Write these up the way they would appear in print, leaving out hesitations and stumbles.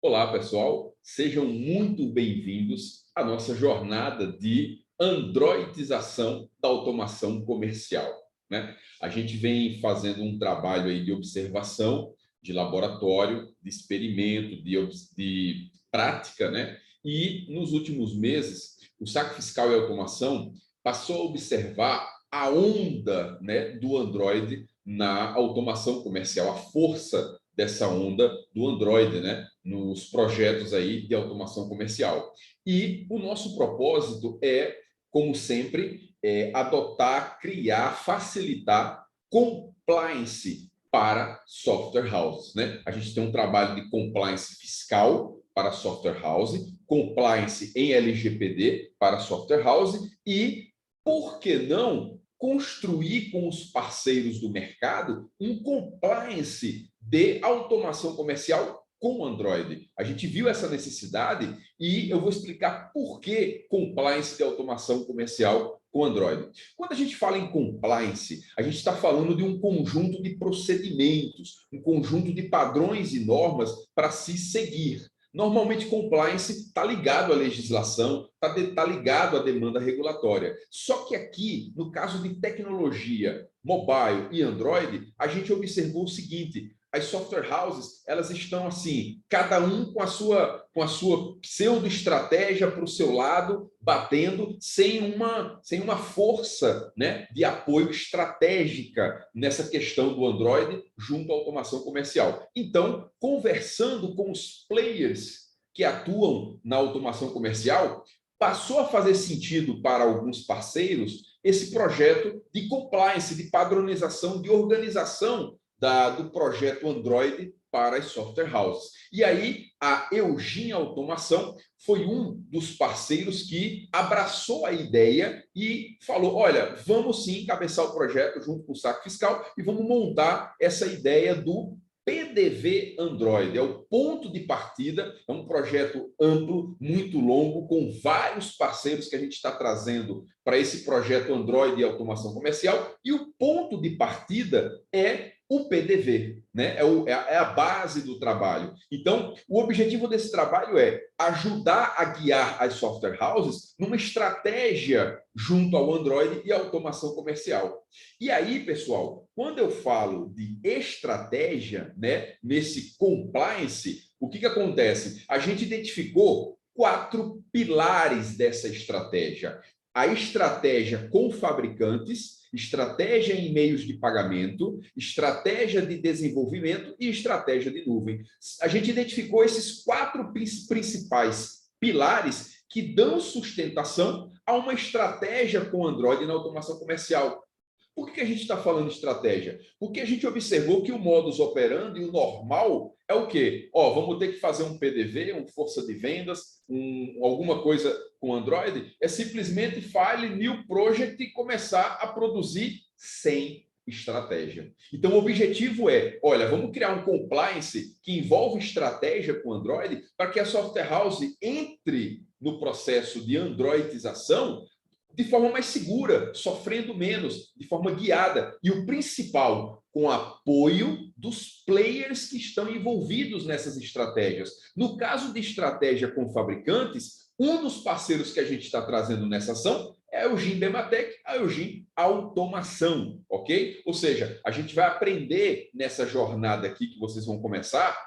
Olá, pessoal. Sejam muito bem-vindos à nossa jornada de androidização da automação comercial, né? A gente vem fazendo um trabalho aí de observação, de laboratório, de experimento, de prática, né? E nos últimos meses, o Saque Fiscal e Automação passou a observar a onda, né, do Android na automação comercial, a força dessa onda do Android, né, nos projetos aí de automação comercial. E o nosso propósito é, como sempre, adotar, criar, facilitar compliance para software houses, né? A gente tem um trabalho de compliance fiscal para software house, compliance em LGPD para software house e, por que não, construir com os parceiros do mercado um compliance de automação comercial com Android. A gente viu essa necessidade e eu vou explicar por que compliance de automação comercial com Android. Quando a gente fala em compliance, a gente está falando de um conjunto de procedimentos, um conjunto de padrões e normas para se seguir. Normalmente, compliance está ligado à legislação, está ligado à demanda regulatória. Só que aqui, no caso de tecnologia, mobile e Android, a gente observou o seguinte: as software houses, elas estão assim, cada um com a sua pseudo-estratégia para o seu lado, batendo sem uma força, né, de apoio estratégica nessa questão do Android junto à automação comercial. Então, conversando com os players que atuam na automação comercial, passou a fazer sentido para alguns parceiros esse projeto de compliance, de padronização, de organização do projeto Android para as software houses. E aí, a Eugin Automação foi um dos parceiros que abraçou a ideia e falou: olha, vamos sim encabeçar o projeto junto com o Saque Fiscal e vamos montar essa ideia do PDV Android. É o ponto de partida, é um projeto amplo, muito longo, com vários parceiros que a gente está trazendo para esse projeto Android e automação comercial, e o ponto de partida é o PDV, né? É a base do trabalho. Então, o objetivo desse trabalho é ajudar a guiar as software houses numa estratégia junto ao Android e à automação comercial. E aí, pessoal, quando eu falo de estratégia, né, nesse compliance, o que acontece? A gente identificou 4 pilares dessa estratégia: a estratégia com fabricantes, estratégia em meios de pagamento, estratégia de desenvolvimento e estratégia de nuvem. A gente identificou esses 4 principais pilares que dão sustentação a uma estratégia com Android na automação comercial. Por que a gente está falando de estratégia? Porque a gente observou que o modus operandi e o normal é o quê? Vamos ter que fazer um PDV, um força de vendas, alguma coisa com Android, é simplesmente file new project e começar a produzir sem estratégia. Então, o objetivo é, olha, vamos criar um compliance que envolve estratégia com Android para que a software house entre no processo de androidização de forma mais segura, sofrendo menos, de forma guiada. E o principal, com apoio dos players que estão envolvidos nessas estratégias. No caso de estratégia com fabricantes, um dos parceiros que a gente está trazendo nessa ação é a Eugin Bematec, a Eugin Automação, ok? Ou seja, a gente vai aprender nessa jornada aqui que vocês vão começar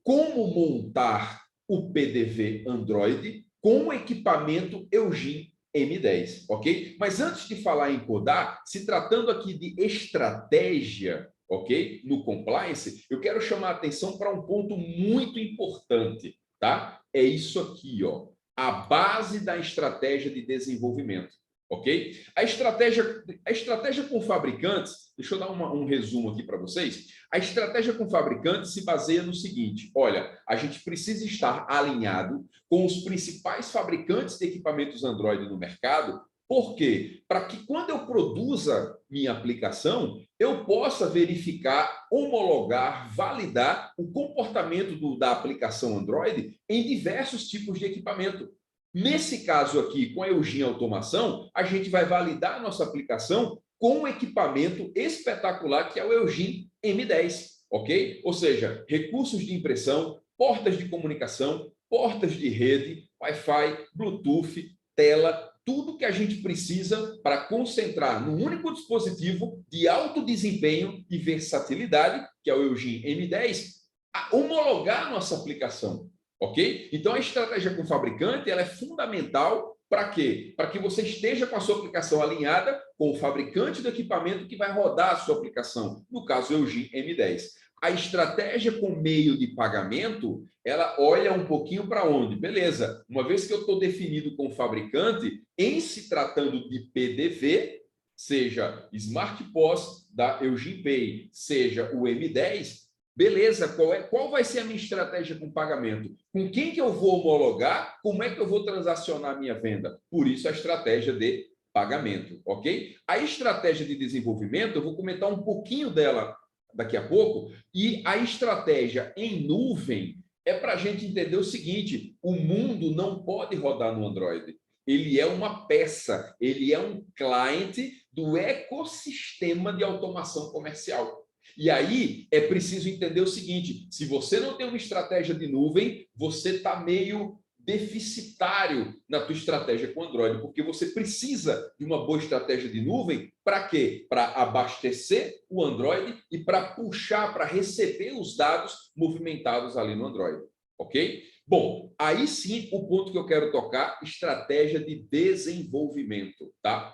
como montar o PDV Android com o equipamento Eugin M10, ok? Mas antes de falar em codar, se tratando aqui de estratégia, ok? No compliance, eu quero chamar a atenção para um ponto muito importante, tá? É isso aqui, ó, a base da estratégia de desenvolvimento, ok? A estratégia com fabricantes, deixa eu dar um resumo aqui para vocês. A estratégia com fabricantes se baseia no seguinte: olha, a gente precisa estar alinhado com os principais fabricantes de equipamentos Android no mercado. Por quê? Para que quando eu produza minha aplicação, eu possa verificar, homologar, validar o comportamento da aplicação Android em diversos tipos de equipamento. Nesse caso aqui, com a Eugin Automação, a gente vai validar a nossa aplicação com um equipamento espetacular que é o Eugin M10, ok? Ou seja, recursos de impressão, portas de comunicação, portas de rede, Wi-Fi, Bluetooth, tela, tudo que a gente precisa para concentrar num único dispositivo de alto desempenho e versatilidade, que é o Eugene M10, a homologar a nossa aplicação, ok? Então, a estratégia com o fabricante ela é fundamental para quê? Para que você esteja com a sua aplicação alinhada com o fabricante do equipamento que vai rodar a sua aplicação, no caso, o Eugene M10. A estratégia com meio de pagamento, ela olha um pouquinho para onde? Beleza, uma vez que eu estou definido com o fabricante, em se tratando de PDV, seja Smart POS da Eugene Pay, seja o M10, beleza, qual vai ser a minha estratégia com pagamento? Com quem que eu vou homologar? Como é que eu vou transacionar a minha venda? Por isso a estratégia de pagamento, ok? A estratégia de desenvolvimento, eu vou comentar um pouquinho dela daqui a pouco, e a estratégia em nuvem é para a gente entender o seguinte: o mundo não pode rodar no Android. Ele é uma peça, ele é um cliente do ecossistema de automação comercial. E aí é preciso entender o seguinte: se você não tem uma estratégia de nuvem, você está meio deficitário na tua estratégia com o Android, porque você precisa de uma boa estratégia de nuvem para quê? Para abastecer o Android e para puxar, para receber os dados movimentados ali no Android, ok? Bom, aí sim o ponto que eu quero tocar, estratégia de desenvolvimento, tá?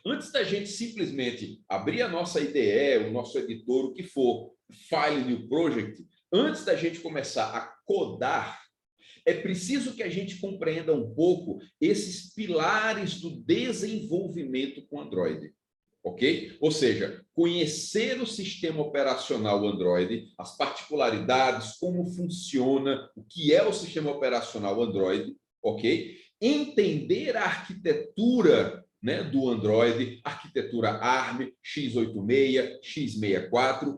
Antes da gente simplesmente abrir a nossa IDE, o nosso editor, o que for, File New Project, antes da gente começar a codar, é preciso que a gente compreenda um pouco esses pilares do desenvolvimento com Android, ok? Ou seja, conhecer o sistema operacional Android, as particularidades, como funciona, o que é o sistema operacional Android, ok? Entender a arquitetura, né, do Android, arquitetura ARM, x86, x64,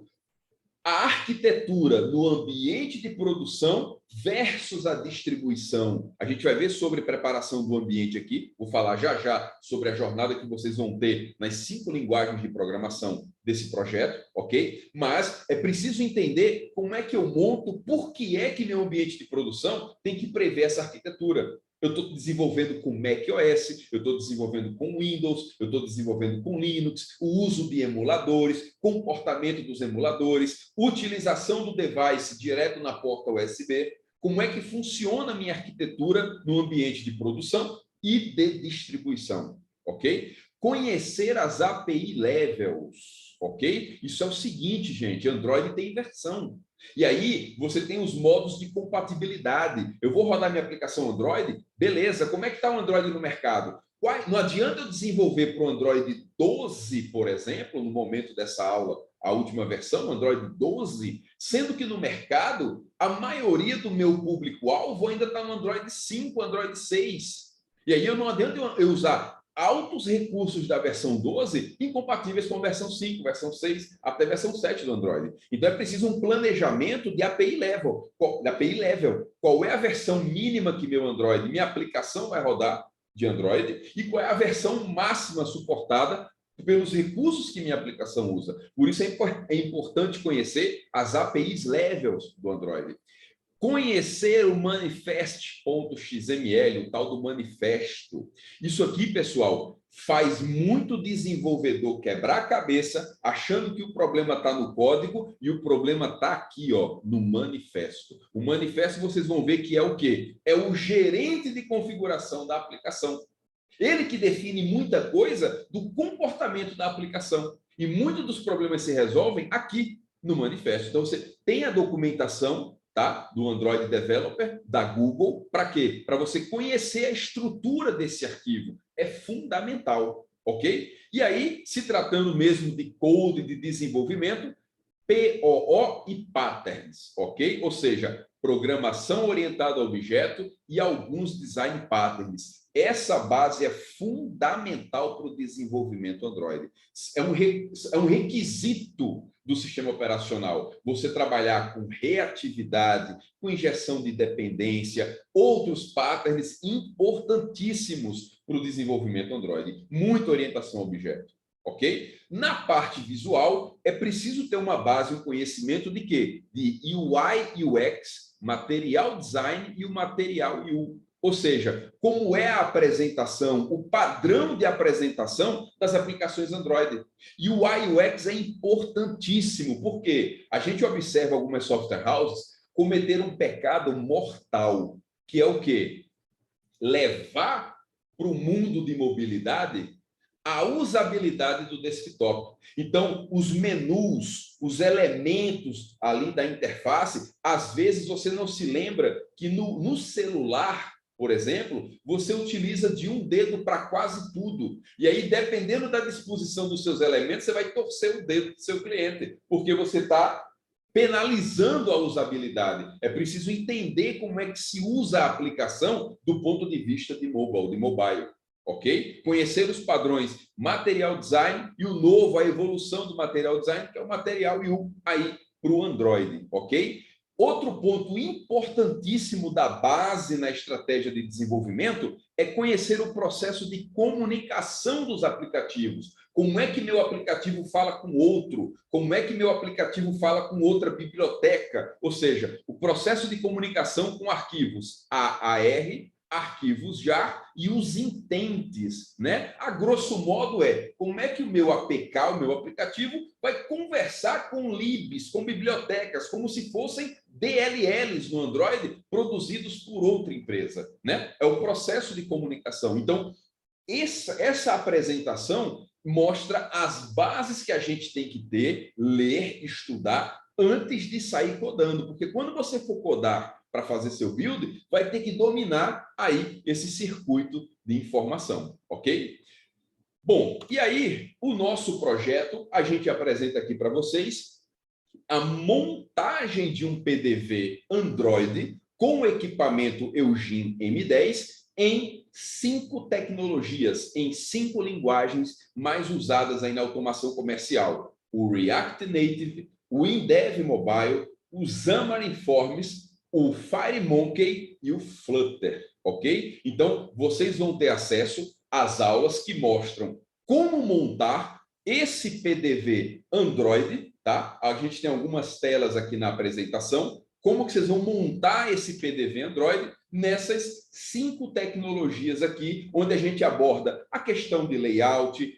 a arquitetura no ambiente de produção versus a distribuição. A gente vai ver sobre preparação do ambiente aqui. Vou falar já já sobre a jornada que vocês vão ter nas 5 linguagens de programação desse projeto, ok? Mas é preciso entender como é que eu monto, por que é que meu ambiente de produção tem que prever essa arquitetura. Eu estou desenvolvendo com macOS, eu estou desenvolvendo com Windows, eu estou desenvolvendo com Linux, o uso de emuladores, comportamento dos emuladores, utilização do device direto na porta USB, como é que funciona a minha arquitetura no ambiente de produção e de distribuição, ok? Conhecer as API levels, ok? Isso é o seguinte, gente, Android tem versão. E aí, você tem os modos de compatibilidade. Eu vou rodar minha aplicação Android, beleza, como é que está o Android no mercado? Não adianta eu desenvolver para o Android 12, por exemplo, no momento dessa aula, a última versão, Android 12, sendo que no mercado, a maioria do meu público-alvo ainda está no Android 5, Android 6. E aí, não adianta eu usar altos recursos da versão 12 incompatíveis com a versão 5, versão 6, até versão 7 do Android. Então, é preciso um planejamento de API level. Qual é a versão mínima que meu Android, minha aplicação vai rodar de Android e qual é a versão máxima suportada pelos recursos que minha aplicação usa. Por isso é importante conhecer as APIs levels do Android. Conhecer o manifest.xml, o tal do manifesto. Isso aqui, pessoal, faz muito desenvolvedor quebrar a cabeça achando que o problema está no código e o problema está aqui, ó, no manifesto. O manifesto vocês vão ver que é o quê? É o gerente de configuração da aplicação. Ele que define muita coisa do comportamento da aplicação. E muitos dos problemas se resolvem aqui no manifesto. Então, você tem a documentação, tá, do Android Developer, da Google, para quê? Para você conhecer a estrutura desse arquivo. É fundamental, ok? E aí, se tratando mesmo de code, de desenvolvimento, POO e patterns, ok? Ou seja, programação orientada a objeto e alguns design patterns. Essa base é fundamental para o desenvolvimento Android. É um requisito do sistema operacional. Você trabalhar com reatividade, com injeção de dependência, outros patterns importantíssimos para o desenvolvimento Android. Muita orientação a objeto, ok? Na parte visual, é preciso ter uma base, um conhecimento de quê? De UI, UX Material Design e o Material UI. Ou seja, como é a apresentação, o padrão de apresentação das aplicações Android. E o UI UX é importantíssimo, porque a gente observa algumas software houses cometer um pecado mortal, que é o quê? Levar para o mundo de mobilidade a usabilidade do desktop. Então, os menus, os elementos ali da interface, às vezes você não se lembra que no celular, por exemplo, você utiliza de um dedo para quase tudo. E aí, dependendo da disposição dos seus elementos, você vai torcer o dedo do seu cliente, porque você está penalizando a usabilidade. É preciso entender como é que se usa a aplicação do ponto de vista de mobile. Ok? Conhecer os padrões Material Design e o novo, a evolução do Material Design, que é o Material UI aí para o Android, ok? Outro ponto importantíssimo da base na estratégia de desenvolvimento é conhecer o processo de comunicação dos aplicativos. Como é que meu aplicativo fala com outro? Como é que meu aplicativo fala com outra biblioteca? Ou seja, o processo de comunicação com arquivos AAR, arquivos JAR e os intentes, né? A grosso modo como é que o meu APK, o meu aplicativo, vai conversar com libs, com bibliotecas, como se fossem DLLs no Android produzidos por outra empresa, né? É o processo de comunicação. Então, essa apresentação mostra as bases que a gente tem que ter, ler, estudar antes de sair codando, porque quando você for codar para fazer seu build, vai ter que dominar aí esse circuito de informação, ok? Bom, e aí o nosso projeto, a gente apresenta aqui para vocês a montagem de um PDV Android com o equipamento Eugene M10 em 5 tecnologias, em 5 linguagens mais usadas aí na automação comercial. O React Native, o InDev Mobile, o Xamarin Forms, o FireMonkey e o Flutter, ok? Então, vocês vão ter acesso às aulas que mostram como montar esse PDV Android, tá? A gente tem algumas telas aqui na apresentação, como que vocês vão montar esse PDV Android nessas 5 tecnologias aqui, onde a gente aborda a questão de layout,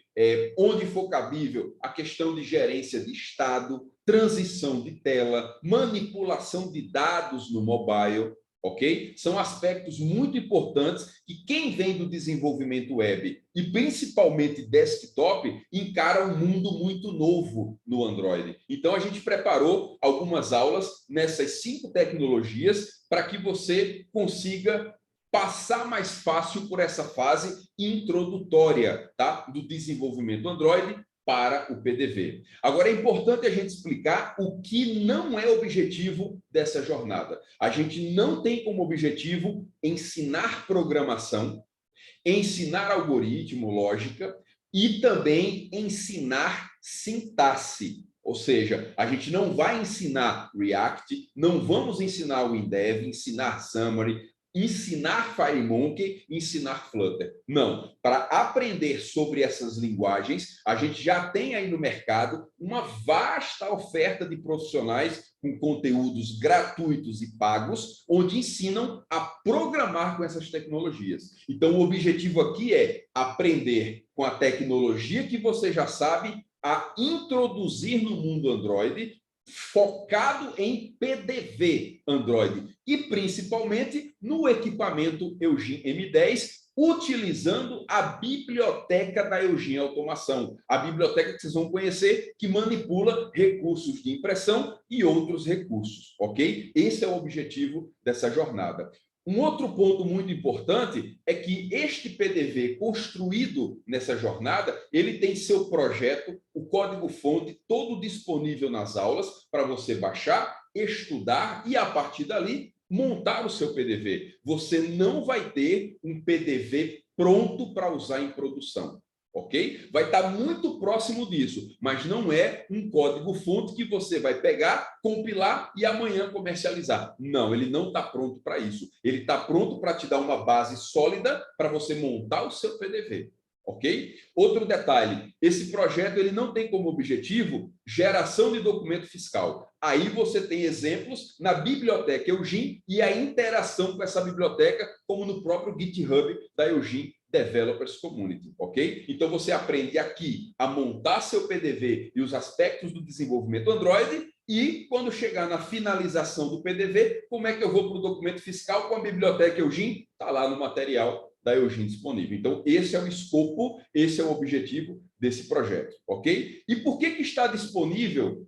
onde for cabível, a questão de gerência de estado, transição de tela, manipulação de dados no mobile, ok? São aspectos muito importantes que quem vem do desenvolvimento web e principalmente desktop encara um mundo muito novo no Android. Então, a gente preparou algumas aulas nessas 5 tecnologias para que você consiga passar mais fácil por essa fase introdutória, tá? Do desenvolvimento Android para o PDV. Agora, é importante a gente explicar o que não é objetivo dessa jornada. A gente não tem como objetivo ensinar programação, ensinar algoritmo, lógica e também ensinar sintaxe. Ou seja, a gente não vai ensinar React, não vamos ensinar o InDev, ensinar Xamarin, ensinar FireMonkey, ensinar Flutter. Não, para aprender sobre essas linguagens, a gente já tem aí no mercado uma vasta oferta de profissionais com conteúdos gratuitos e pagos, onde ensinam a programar com essas tecnologias. Então, o objetivo aqui é aprender com a tecnologia que você já sabe a introduzir no mundo Android, focado em PDV Android e principalmente no equipamento Eugene M10, utilizando a biblioteca da Eugene Automação, a biblioteca que vocês vão conhecer, que manipula recursos de impressão e outros recursos, ok? Esse é o objetivo dessa jornada. Um outro ponto muito importante é que este PDV construído nessa jornada, ele tem seu projeto, o código-fonte todo disponível nas aulas para você baixar, estudar e, a partir dali, montar o seu PDV. Você não vai ter um PDV pronto para usar em produção. Ok? Vai estar muito próximo disso, mas não é um código-fonte que você vai pegar, compilar e amanhã comercializar. Não, ele não está pronto para isso. Ele está pronto para te dar uma base sólida para você montar o seu PDV. ok? Outro detalhe, esse projeto ele não tem como objetivo geração de documento fiscal. Aí você tem exemplos na biblioteca Eugin e a interação com essa biblioteca, como no próprio GitHub da Eugin Developers Community, ok? Então você aprende aqui a montar seu PDV e os aspectos do desenvolvimento Android, e quando chegar na finalização do PDV, como é que eu vou para o documento fiscal com a biblioteca Eugin? Está lá no material da Eugin disponível. Então, esse é o escopo, esse é o objetivo desse projeto, ok? E por que está disponível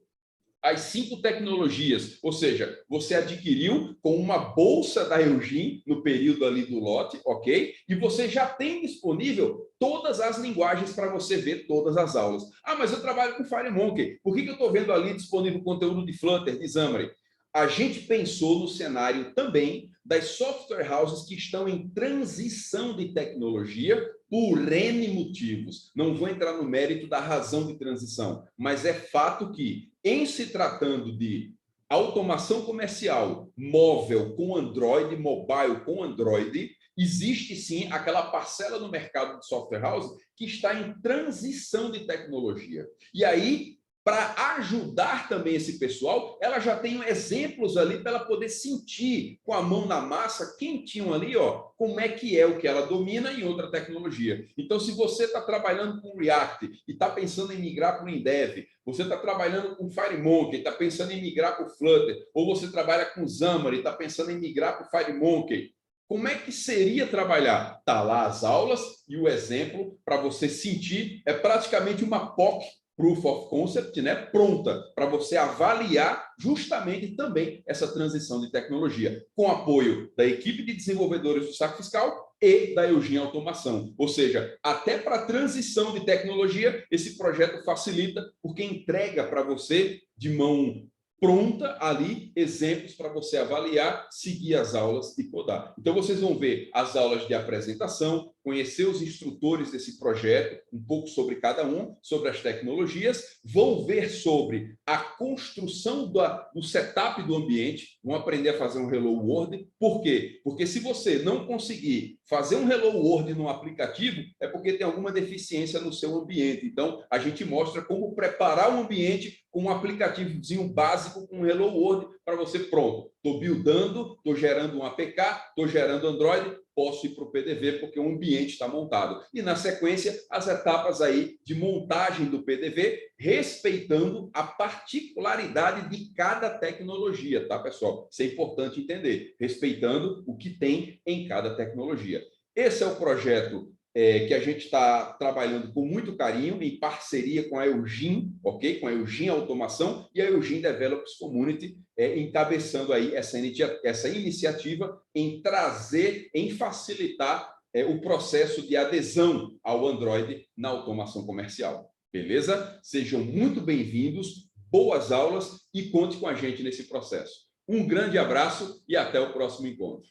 as 5 tecnologias? Ou seja, você adquiriu com uma bolsa da Eugin no período ali do lote, ok? E você já tem disponível todas as linguagens para você ver todas as aulas. Ah, mas eu trabalho com FireMonkey. Por que eu estou vendo ali disponível conteúdo de Flutter, de Xamarin? A gente pensou no cenário também das software houses que estão em transição de tecnologia por N motivos. Não vou entrar no mérito da razão de transição, mas é fato que, em se tratando de automação comercial móvel com Android, mobile com Android, existe sim aquela parcela no mercado de software house que está em transição de tecnologia. E aí, para ajudar também esse pessoal, ela já tem exemplos ali para ela poder sentir com a mão na massa, quentinho ali, ó, como é que é o que ela domina em outra tecnologia. Então, se você está trabalhando com React e está pensando em migrar para o Indev, você está trabalhando com FireMonkey, está pensando em migrar para o Flutter, ou você trabalha com Xamarin e está pensando em migrar para o FireMonkey, como é que seria trabalhar? Está lá as aulas e o exemplo para você sentir, é praticamente uma POC, Proof of Concept, né, pronta para você avaliar justamente também essa transição de tecnologia, com apoio da equipe de desenvolvedores do Saque Fiscal e da Eugin Automação. Ou seja, até para a transição de tecnologia, esse projeto facilita, porque entrega para você de mão pronta ali exemplos para você avaliar, seguir as aulas e codar. Então, vocês vão ver as aulas de apresentação, conhecer os instrutores desse projeto, um pouco sobre cada um, sobre as tecnologias, vão ver sobre a construção do setup do ambiente, vão aprender a fazer um Hello World. Por quê? Porque se você não conseguir fazer um Hello World no aplicativo, é porque tem alguma deficiência no seu ambiente. Então, a gente mostra como preparar um ambiente com um aplicativozinho básico, com um Hello World, para você, pronto, estou buildando, estou gerando um APK, estou gerando Android, posso ir para o PDV porque o ambiente está montado. E, na sequência, as etapas aí de montagem do PDV, respeitando a particularidade de cada tecnologia, tá, pessoal? Isso é importante entender, respeitando o que tem em cada tecnologia. Esse é o projeto que a gente está trabalhando com muito carinho, em parceria com a Eugin, ok? Com a Eugin Automação e a Eugin Developers Community, encabeçando aí essa iniciativa em trazer, em facilitar o processo de adesão ao Android na automação comercial. Beleza? Sejam muito bem-vindos, boas aulas e conte com a gente nesse processo. Um grande abraço e até o próximo encontro.